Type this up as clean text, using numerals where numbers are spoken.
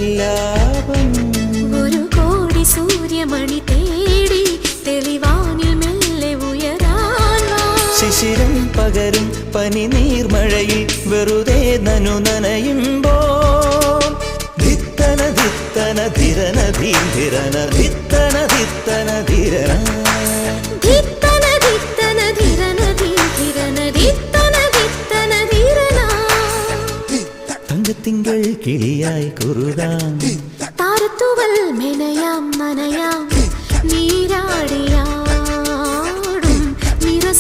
സല്ലാപം ഒരു കോടി സൂര്യമണി തേടി തെളിവാനിൽ മെല്ലെ ഉയരാൻ വാ. ശിശിരം പകരും പനി നീർമഴയിൽ വെറുതെ നനു നനയുമ്പോൾ ധിത്തന ധിത്തന ധിരന ധീരന ധിത്തന ധിത്തന ധിരന ധിത്തന ധിത്തന ധിരന ധീരന ധിത്തന ധിത്തന ധിരന. തങ്കത്തിങ്കൾ കിളിയായി കുറുകാം താരത്തുവൽ മെനയാം നനയാം നീരാടിയാം